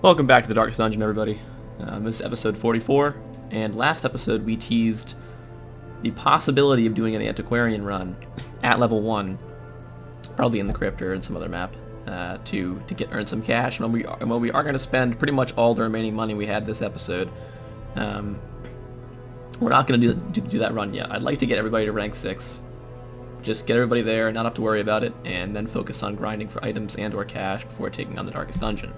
Welcome back to the Darkest Dungeon, everybody. This is episode 44, and last episode we teased the possibility of doing an antiquarian run at level 1, probably in the crypt or in some other map, to earn some cash. And we are going to spend pretty much all the remaining money we had this episode. We're not going to do that run yet. I'd like to get everybody to rank 6. Just get everybody there, not have to worry about it, and then focus on grinding for items and or cash before taking on the Darkest Dungeon.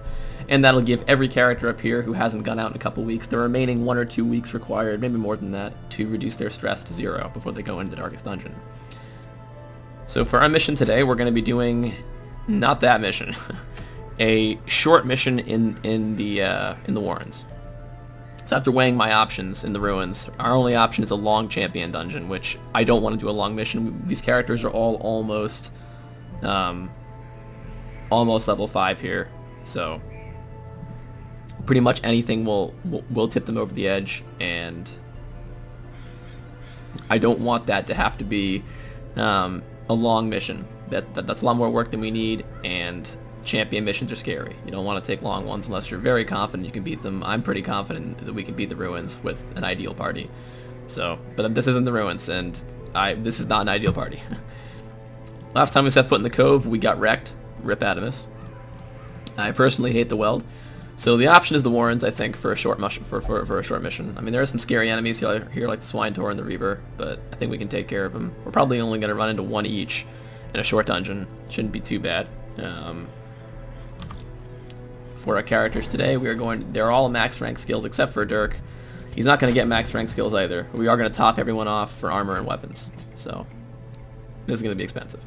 And that'll give every character up here who hasn't gone out in a couple weeks the remaining 1 or 2 weeks required, maybe more than that, to reduce their stress to 0 before they go into the Darkest Dungeon. So for our mission today, we're going to be doing not that mission, a short mission in the Warrens. So after weighing my options in the ruins, our only option is a long champion dungeon, which I don't want to do a long mission. These characters are all almost level 5 here, so pretty much anything will tip them over the edge, and I don't want that to have to be a long mission. That's a lot more work than we need, and champion missions are scary. You don't want to take long ones unless you're very confident you can beat them. I'm pretty confident that we can beat the ruins with an ideal party. So, but this isn't the ruins, and this is not an ideal party. Last time we set foot in the cove, we got wrecked. Rip Adamus. I personally hate the weld. So the option is the Warrens, I think, for a short mission. For a short mission. I mean, there are some scary enemies here, like the Swine Tor and the Reaver, but I think we can take care of them. We're probably only going to run into 1 each in a short dungeon. Shouldn't be too bad. For our characters today, they're all max rank skills except for Dirk. He's not going to get max rank skills either. We are going to top everyone off for armor and weapons. So this is going to be expensive.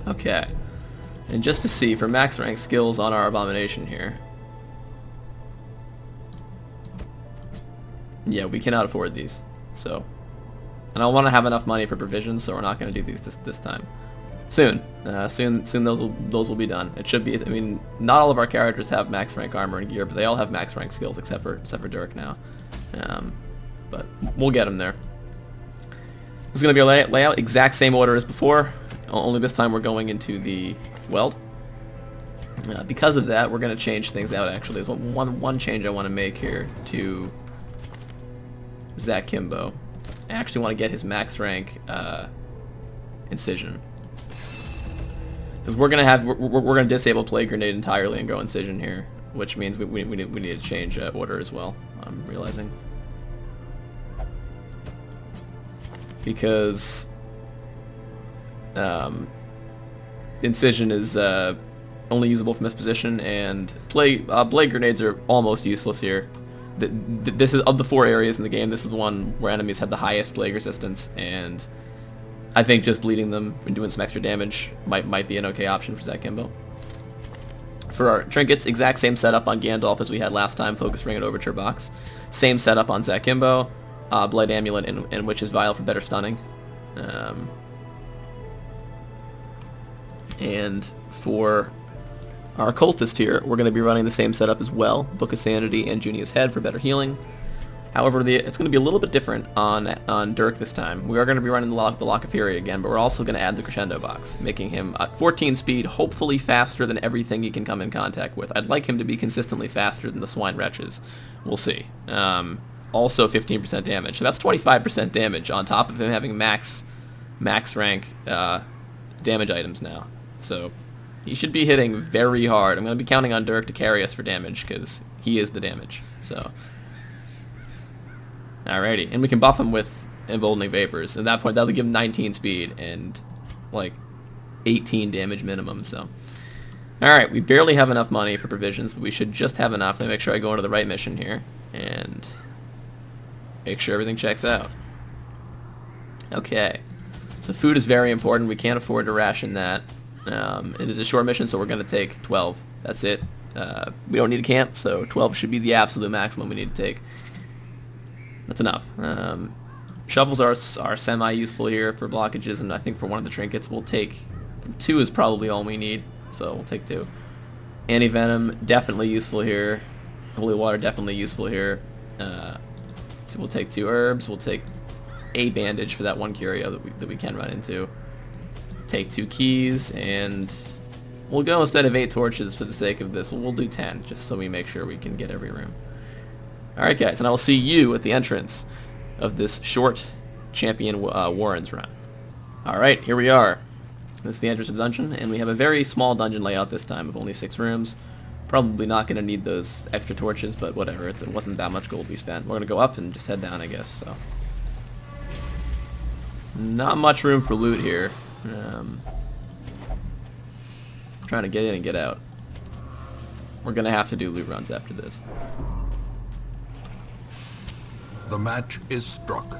Okay. And just to see, for max rank skills on our Abomination here. Yeah, we cannot afford these. So, and I want to have enough money for provisions, so we're not going to do these this time. Soon, soon those will be done. It should be. I mean, not all of our characters have max rank armor and gear, but they all have max rank skills except for Dirk now. But we'll get them there. This is going to be a layout, exact same order as before. Only this time we're going into the weld. Because of that, we're going to change things out. Actually, there's one change I want to make here to Zach Kimbo. I actually want to get his max rank incision, because we're gonna disable Plague Grenade entirely and go incision here, which means we need to change order as well. I'm realizing, because incision is only usable from this position, and Plague Grenades are almost useless here. This is, of the 4 areas in the game, this is the one where enemies have the highest plague resistance, and I think just bleeding them and doing some extra damage might be an okay option for Zach Kimbo. For our trinkets, exact same setup on Gandalf as we had last time, Focus Ring and Overture Box. Same setup on Zach Kimbo, Blood Amulet and Witch's Vial for better stunning. And for our cultist here, we're going to be running the same setup as well, Book of Sanity and Junia's Head for better healing. However, it's going to be a little bit different on Dirk this time. We are going to be running the Lock of Fury again, but we're also going to add the Crescendo Box, making him at 14 speed, hopefully faster than everything he can come in contact with. I'd like him to be consistently faster than the Swine Wretches. We'll see. Also 15% damage, so that's 25% damage on top of him having max rank damage items now. So he should be hitting very hard. I'm going to be counting on Dirk to carry us for damage, because he is the damage. So, alrighty. And we can buff him with Emboldening Vapors. At that point, that'll give him 19 speed and, like, 18 damage minimum. So, alright. We barely have enough money for provisions, but we should just have enough. Let me make sure I go into the right mission here and make sure everything checks out. Okay. So food is very important. We can't afford to ration that. It is a short mission, so we're going to take 12. That's it. We don't need a camp, so 12 should be the absolute maximum we need to take. That's enough. Shovels are semi-useful here for blockages, and I think for one of the trinkets we'll take 2 is probably all we need, so we'll take 2. Anti-Venom, definitely useful here. Holy Water, definitely useful here. So we'll take 2 herbs, we'll take a bandage for that one curio that we can run into. Take 2 keys, and we'll go instead of 8 torches for the sake of this. We'll do 10, just so we make sure we can get every room. Alright guys, and I will see you at the entrance of this short Champion Warrens run. Alright, here we are. This is the entrance of the dungeon, and we have a very small dungeon layout this time of only 6 rooms. Probably not going to need those extra torches, but whatever, it wasn't that much gold we spent. We're going to go up and just head down, I guess, so. Not much room for loot here. Trying to get in and get out. We're going to have to do loot runs after this. The match is struck.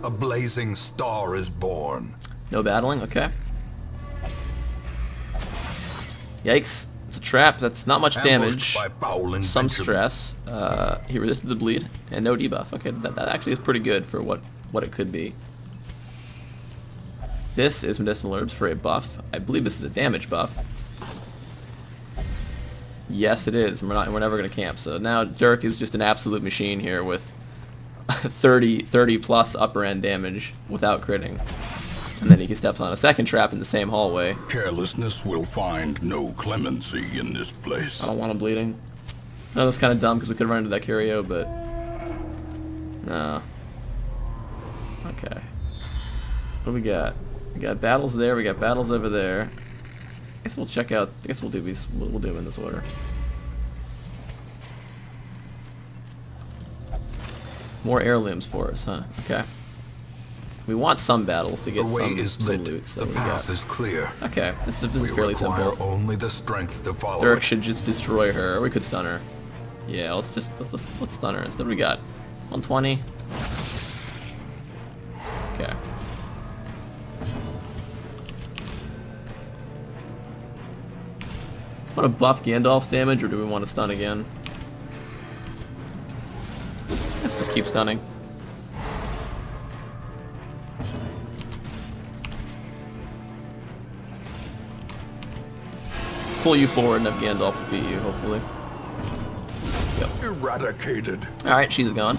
A blazing star is born. No battling? Okay. Yikes. It's a trap. That's not much damage. Some stress. He resisted the bleed. And no debuff. Okay, that actually is pretty good for what it could be. This is medicinal herbs for a buff. I believe this is a damage buff. Yes, it is. We're never going to camp. So now Dirk is just an absolute machine here with 30 plus upper end damage without critting. And then he steps on a second trap in the same hallway. Carelessness will find no clemency in this place. I don't want him bleeding. No, that's kind of dumb because we could run into that curio, but no. Okay. What do we got? We got battles there. We got battles over there. I guess we'll check out. I guess we'll do these. We'll do them in this order. More heirlooms for us, huh? Okay. We want some battles to get some loot. So the path is clear. Okay, this is fairly simple. Only the strength to follow. Dirk should just destroy her, or we could stun her. Yeah, let's stun her instead. What do we got? 120. Okay. Want to buff Gandalf's damage, or do we want to stun again? Let's just keep stunning. Let's pull you forward and have Gandalf defeat you, hopefully. Yep. Eradicated. Alright, she's gone.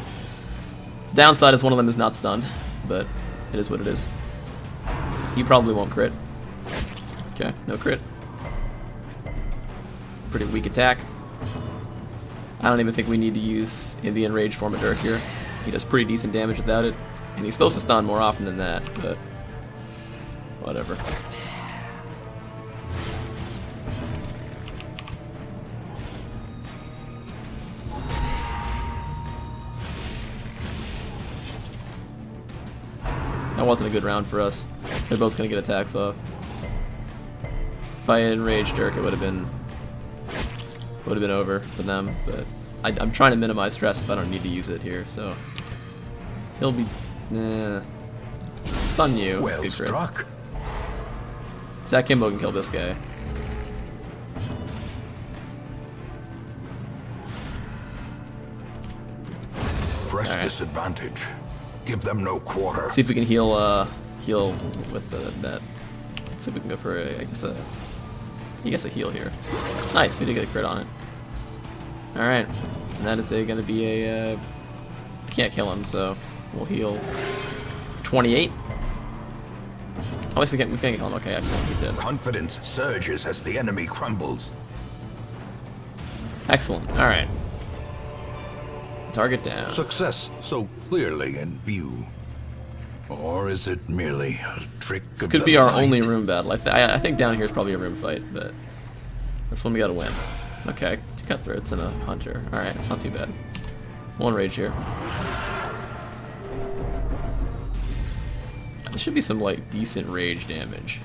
Downside is one of them is not stunned, but it is what it is. He probably won't crit. Okay, no crit. Pretty weak attack. I don't even think we need to use the enraged form of Dirk here. He does pretty decent damage without it. And he's supposed to stun more often than that, but whatever. That wasn't a good round for us. They're both going to get attacks off. If I had enraged Dirk, it would have been over for them, but I'm trying to minimize stress if I don't need to use it here, so he'll be stun you. Well struck. Zach Kimbo can kill this guy. Press disadvantage. Give them no quarter. See if we can heal with that. See if we can go for I guess a heal here. Nice, we did get a crit on it. Alright, and that is going to be a, can't kill him, so we'll heal 28. Oh, at least we can't kill him. Okay, excellent, he's dead. Confidence surges as the enemy crumbles. Excellent, alright. Target down. Success so clearly in view. Or is it merely a trick of the This could be our only room battle. I think down here is probably a room fight, but this one we gotta win. Okay, two cutthroats and a hunter. Alright, it's not too bad. One rage here. There should be some like decent rage damage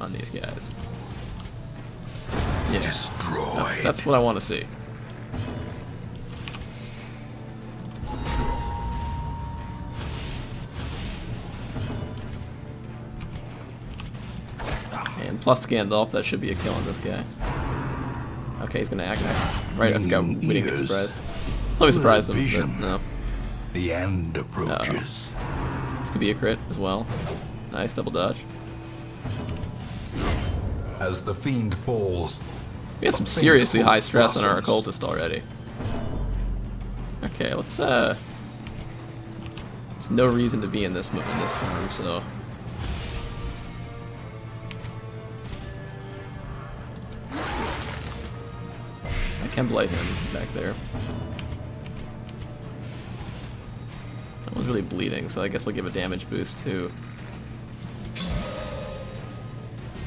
on these guys. Yeah, destroyed. That's what I want to see. And plus Gandalf, that should be a kill on this guy. Okay, he's gonna act next. Right, we didn't get surprised. Well, we surprised him, but no. The end approaches. This could be a crit as well. Nice, double dodge. As the fiend falls, we had some seriously high stress on our occultist already. Okay, let's There's no reason to be in this form, so. I can blight him back there. That one's really bleeding, so I guess we'll give a damage boost to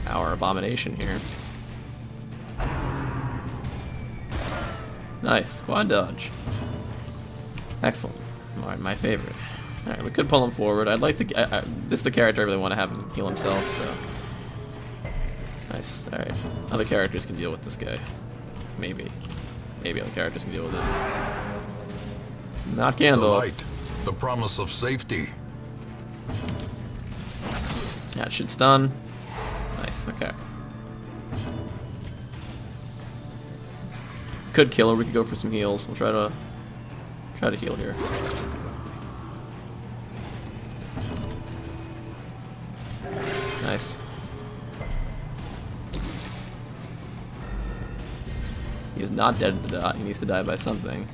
our abomination here. Nice, quad dodge. Excellent. Alright, my favorite. Alright, we could pull him forward. I'd like to. This is the character I really want to have him heal himself, so. Nice, alright. Other characters can deal with this guy. Maybe. Maybe other characters can deal with it. Not The Gandalf. light, the promise of safety. That should stun. Nice, okay. Could kill her, we could go for some heals. We'll try to heal here. Nice. He is not dead to die. He needs to die by something.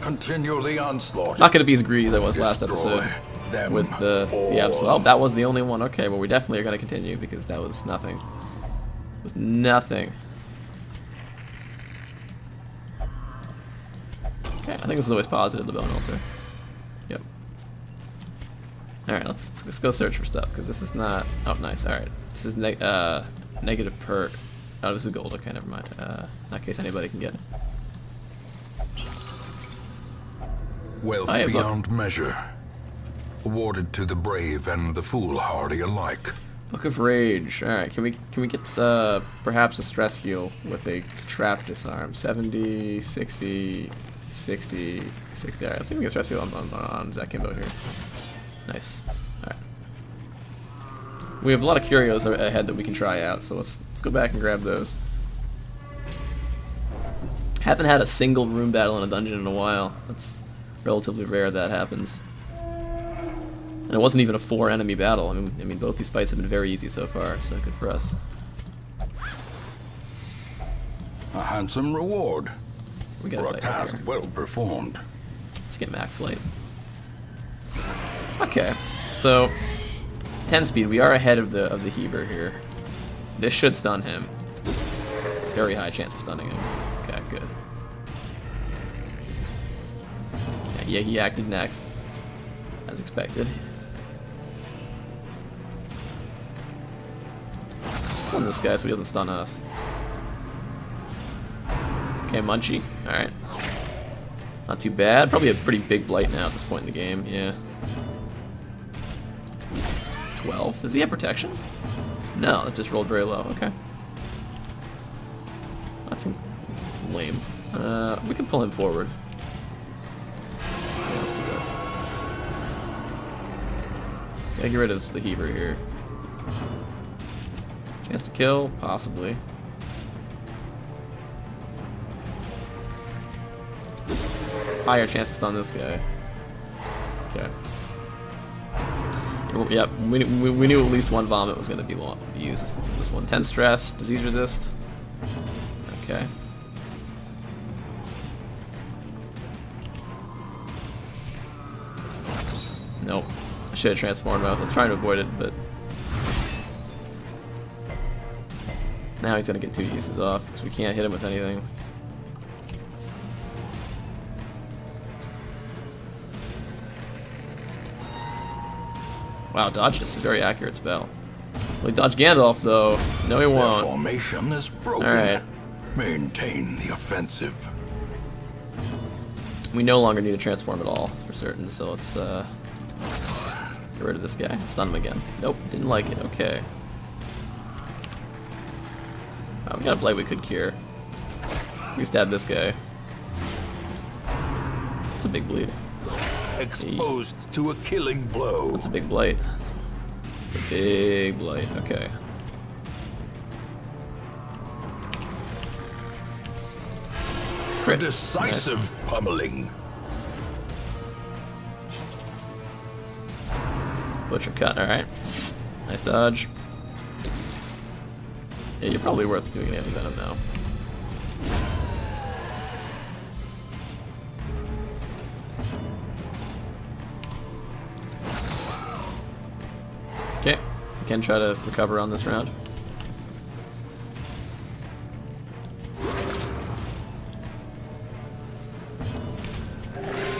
Continue the onslaught. Not gonna be as greedy as I was last Destroy episode them with the all. absolute. Oh, that was the only one. Okay, well we definitely are gonna continue because that was nothing. It was nothing. Okay, I think this is always positive, the bone altar. Yep. Alright, let's go search for stuff, because this is not... Oh, nice, alright. This is negative perk. Oh, this is gold, okay, never mind. In that case, anybody can get it. Wealth I have beyond measure. Awarded to the brave and the foolhardy alike. Book of Rage. Alright, can we get perhaps a stress heal with a trap disarm? 70, 60, 60, 60. Alright, let's see if we can stress heal on Zakimbo here. Nice. Alright. We have a lot of curios ahead that we can try out, so let's go back and grab those. Haven't had a single room battle in a dungeon in a while. That's relatively rare that happens. And it wasn't even a 4-enemy battle. I mean, both these fights have been very easy so far, so good for us. A handsome reward We got for a a fight task here. well performed. Let's get max light. Okay, so 10 speed. We are ahead of the Heber here. This should stun him. Very high chance of stunning him. Okay, good. Yeah, he acted next, as expected. Stun this guy so he doesn't stun us. Okay, Munchie. Alright. Not too bad. Probably a pretty big blight now at this point in the game, yeah. 12. Does he have protection? No, it just rolled very low. Okay. That's lame. We can pull him forward. Yeah, let's do that. Gotta get rid of the Heber here. Chance to kill? Possibly. Higher chance to stun this guy. Okay. Yep, we knew at least one vomit was going to be used. This one. 10 stress, disease resist. Okay. Nope. I should have transformed. I was trying to avoid it, but now he's going to get 2 uses off because we can't hit him with anything. Wow, dodged is a very accurate spell. Will he dodge Gandalf, though? No, he Their won't. formation is broken. Alright. Maintain the offensive. We no longer need to transform at all, for certain, so let's get rid of this guy. Stun him again. Nope, didn't like it. Okay. We got a blade we could cure. We stab this guy. It's a big bleed. Exposed to a killing blow. That's a big blight. It's a big blight. Okay. A Crit. decisive pummeling. Butcher cut. All right. Nice dodge. Yeah, you're probably worth doing an anti-venom now. Okay, we can try to recover on this round.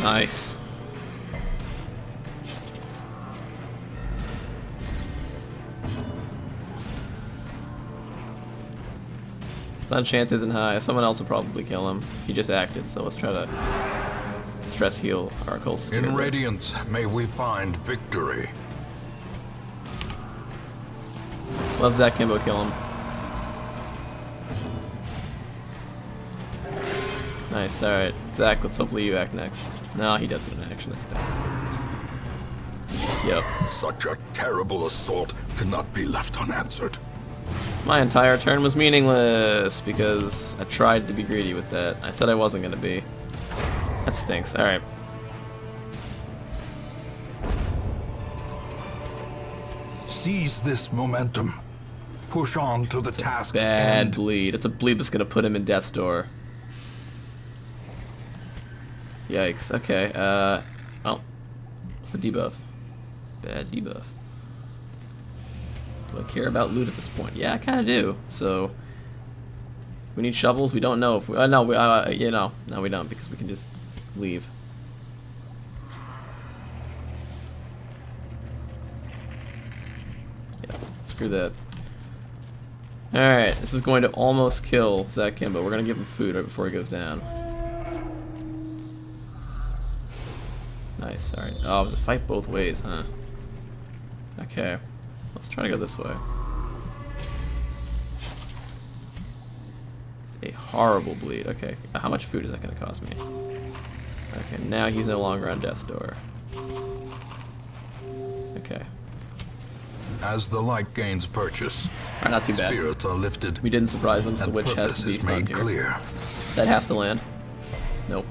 Nice. Sun chance isn't high. Someone else will probably kill him. He just acted, so let's try to stress heal our cultist. In Radiance, may we find victory. Love Zach Kimbo kill him. Nice, alright. Zach, let's hopefully you act next. No, he doesn't in action, that's nice. Yep. Such a terrible assault cannot be left unanswered. My entire turn was meaningless because I tried to be greedy with that. I said I wasn't going to be. That stinks. Alright. Seize this momentum. Push on to the task's Bad end. bleed. It's a bleed that's going to put him in death's door. Yikes. Okay. Oh. What's the debuff? Bad debuff. Do I care about loot at this point? Yeah, I kind of do. So, we need shovels. We don't know if we. No, we. You know, no, we don't because we can just leave. Yeah, screw that. All right, this is going to almost kill Zach Kimbo. We're gonna give him food right before he goes down. Nice. All right. Oh, it was a fight both ways, huh? Okay. Let's try to go this way. It's a horrible bleed. Okay, how much food is that going to cost me? Okay, now he's no longer on death's door. Okay. As the light gains purchase, Alright, not too bad. spirits are lifted, We didn't surprise them, so the and witch has purpose to be is stunned made here. clear. That has to land. Nope.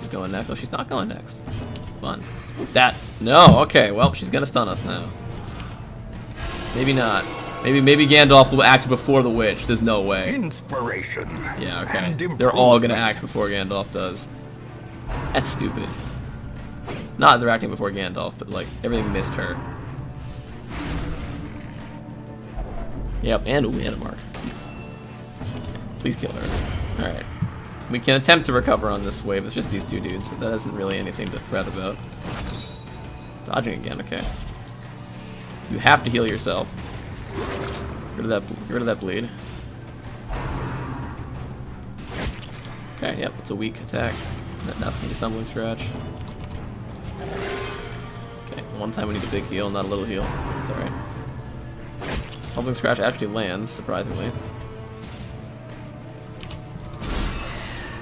She's going next. Oh, she's not going next. Fun. That. No, okay, well, she's going to stun us now. Maybe not. Maybe Gandalf will act before the witch. There's no way. Inspiration. Yeah, okay. and They're all gonna improvement. act before Gandalf does. That's stupid. Not they're acting before Gandalf, but like everything missed her. Yep, and ooh, we had a mark. Please kill her. Alright. We can attempt to recover on this wave. It's just these two dudes. So that isn't really anything to fret about. Dodging again, okay. You have to heal yourself. Get rid of that bleed. Okay, yep, it's a weak attack. That's gonna be Stumbling Scratch. Okay, one time we need a big heal, not a little heal. It's alright. Stumbling Scratch actually lands, surprisingly.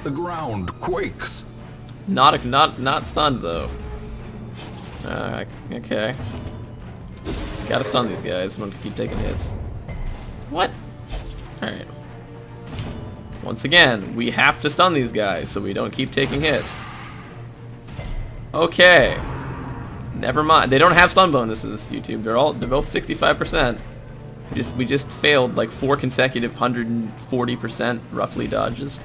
The ground quakes. Not stunned though. Okay. Gotta stun these guys. I'm gonna keep taking hits. What? Alright. Once again, we have to stun these guys so we don't keep taking hits. Okay. Never mind. They don't have stun bonuses, YouTube. They're both 65%. We just failed like 4 consecutive 140% roughly dodges.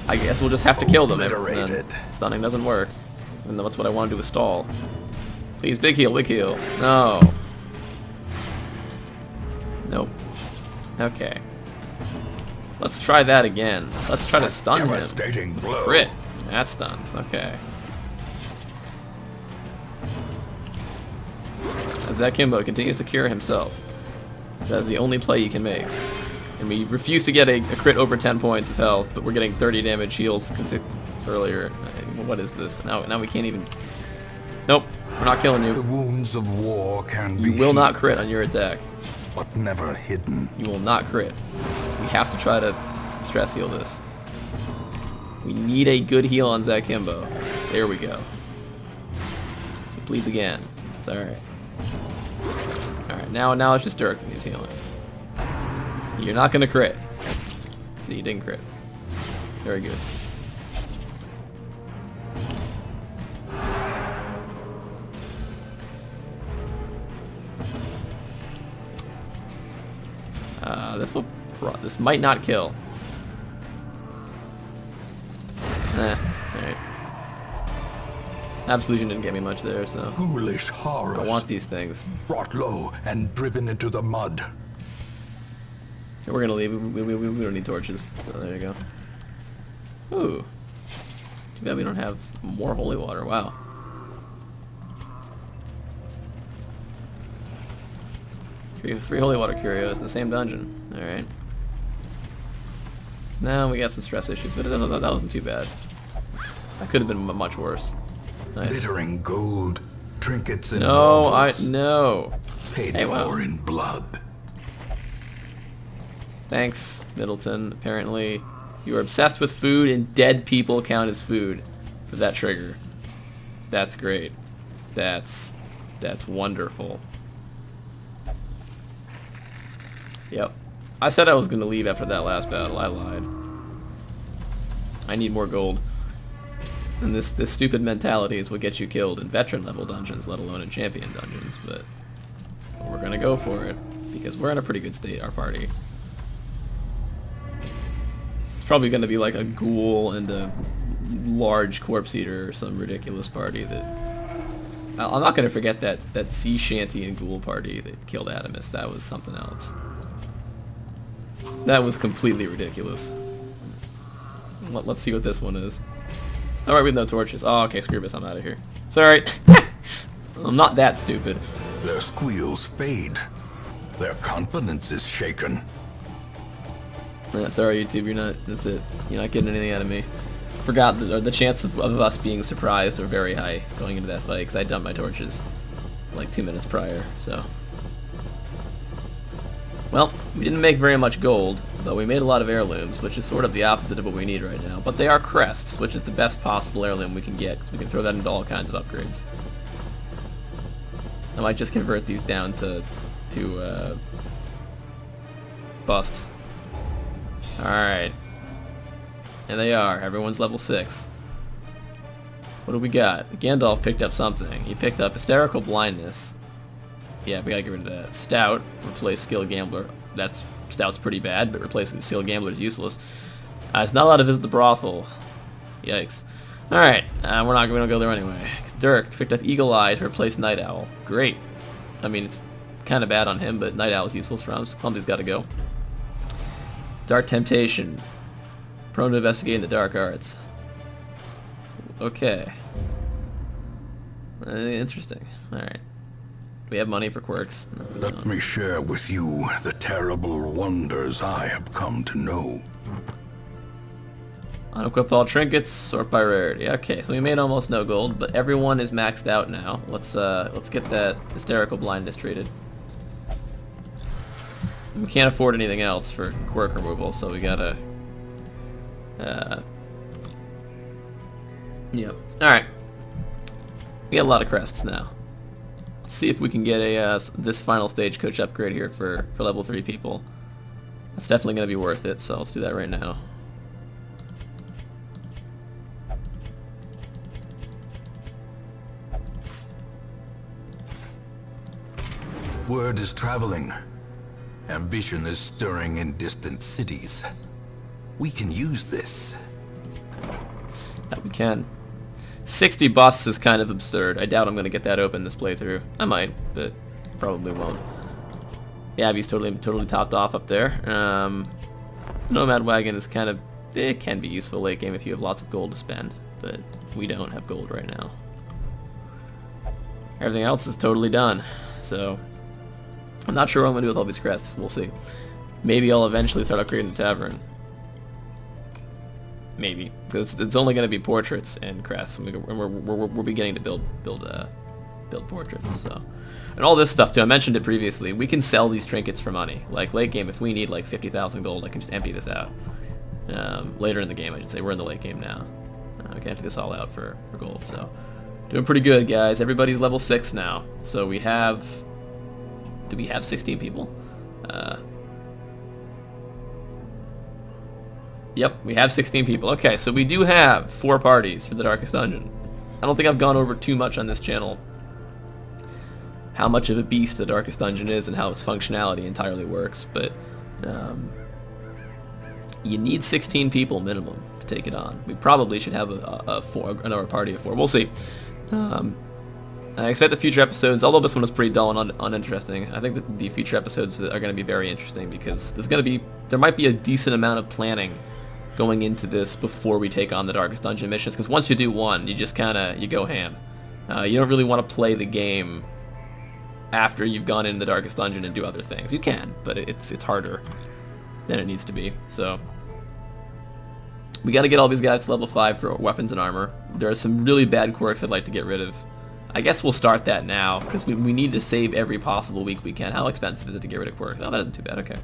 I guess we'll just have to kill them if then stunning doesn't work. Even though that's what I want to do is stall. Please, big heal, big heal. No. Nope. Okay. Let's try that again. Let's try to stun him. Devastating blow. Crit. That stuns. Okay. As Zach Kimbo continues to cure himself. That's the only play he can make. And we refuse to get a crit over 10 points of health, but we're getting 30 damage heals earlier. What is this? Now we can't even... Nope. We're not killing The you. wounds of war can be You will not healed, crit on your attack. but never hidden. You will not crit. We have to try to stress heal this. We need a good heal on Zach Kimbo. There we go. It bleeds again. It's alright. Alright, now it's just Dirk that needs healing. You're not gonna crit. See, you didn't crit. Very good. This might not kill. Alright. Absolution didn't get me much there, so Foolish I horrors. want these things. Brought low and driven into the mud. So we're gonna leave. We don't need torches, so there you go. Ooh. Too bad we don't have more holy water. Wow. Three holy water curios in the same dungeon. Alright. So now we got some stress issues, but that wasn't too bad. That could have been much worse. Nice. Glittering gold, trinkets and No, marbles. no. Paid Hey, for wow. in blood. Thanks, Middleton. Apparently, you are obsessed with food, and dead people count as food for that trigger. That's great. That's wonderful. Yep. I said I was going to leave after that last battle. I lied. I need more gold. And this stupid mentality is what gets you killed in veteran level dungeons, let alone in champion dungeons, but we're going to go for it because we're in a pretty good state, our party. It's probably going to be like a ghoul and a large corpse eater or some ridiculous party that... I'm not going to forget that sea shanty and ghoul party that killed Adamus. That was something else. That was completely ridiculous. Let's see what this one is. Alright, we have no torches. Oh, okay, screw this. I'm out of here. Sorry. I'm not that stupid. Their squeals fade. Their confidence is shaken. Sorry, YouTube. That's it. You're not getting anything out of me. Forgot the chances of us being surprised are very high going into that fight because I dumped my torches like 2 minutes prior. So, well, we didn't make very much gold, though we made a lot of heirlooms, which is sort of the opposite of what we need right now. But they are crests, which is the best possible heirloom we can get because we can throw that into all kinds of upgrades. I might just convert these down to busts. Alright. And they are. Everyone's level 6. What do we got? Gandalf picked up something. He picked up Hysterical Blindness. Yeah, we gotta get rid of that. Stout. Replace Skill Gambler. Stout's pretty bad, but replacing Skill Gambler is useless. It's not allowed to visit the brothel. Yikes. Alright. We don't go there anyway. Dirk picked up Eagle Eye to replace Night Owl. Great. I mean, it's kind of bad on him, but Night Owl is useless for him. Clumsy's gotta go. Dark Temptation. Prone to investigating the dark arts. Okay. Interesting. Alright. We have money for quirks. No, we Let don't. me share with you the terrible wonders I have come to know. Unequip all trinkets, sort by rarity. Okay, so we made almost no gold, but everyone is maxed out now. Let's get that Hysterical Blindness treated. We can't afford anything else for quirk removal, so we gotta... Yep. Alright. We got a lot of crests now. Let's see if we can get a this final stagecoach upgrade here for level 3 people. That's definitely going to be worth it, so let's do that right now. Word is traveling. Ambition is stirring in distant cities. We can use this. That we can. 60 busts is kind of absurd. I doubt I'm going to get that open this playthrough. I might, but probably won't. The Abbey's totally topped off up there. Nomad Wagon is kind of... It can be useful late game if you have lots of gold to spend, but we don't have gold right now. Everything else is totally done, so... I'm not sure what I'm going to do with all these crests. We'll see. Maybe I'll eventually start upgrading the tavern. Maybe, because it's only going to be portraits and crests, and we're beginning to build portraits. So, and all this stuff too. I mentioned it previously. We can sell these trinkets for money. Like late game, if we need like 50,000 gold, I can just empty this out. Later in the game, I should say. We're in the late game now. We can empty this all out for gold. So, doing pretty good, guys. Everybody's level 6 now. So we have. Do we have 16 people? Yep, we have 16 people. Okay, so we do have 4 parties for the Darkest Dungeon. I don't think I've gone over too much on this channel how much of a beast the Darkest Dungeon is and how its functionality entirely works, but You need 16 people minimum to take it on. We probably should have another party of 4. We'll see. I expect the future episodes, although this one was pretty dull and uninteresting, I think that the future episodes are going to be very interesting because there might be a decent amount of planning going into this before we take on the Darkest Dungeon missions, because once you do one, you just you go ham. You don't really want to play the game after you've gone in the Darkest Dungeon and do other things. You can, but it's harder than it needs to be. So we got to get all these guys to level 5 for weapons and armor. There are some really bad quirks I'd like to get rid of. I guess we'll start that now, because we need to save every possible week we can. How expensive is it to get rid of quirks? Oh, that isn't too bad, okay.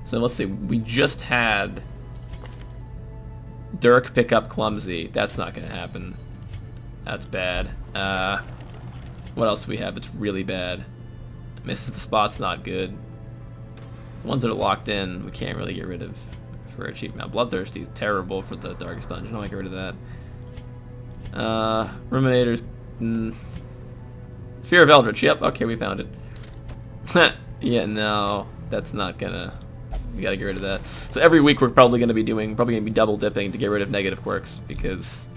So let's see, we just had Dirk pick up Clumsy. That's not going to happen. That's bad. What else do we have? It's really bad. Misses the Spot's not good. The ones that are locked in, we can't really get rid of for achievement. Bloodthirsty is terrible for the Darkest Dungeon. I don't want to get rid of that. Ruminators. Fear of Eldritch. Yep, okay, we found it. Yeah, no, that's not gonna... We gotta get rid of that. So every week we're probably gonna be double dipping to get rid of negative quirks, because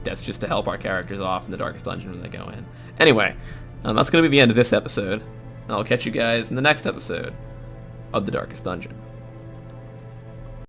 that's just to help our characters off in the Darkest Dungeon when they go in. Anyway, that's gonna be the end of this episode. I'll catch you guys in the next episode of the Darkest Dungeon.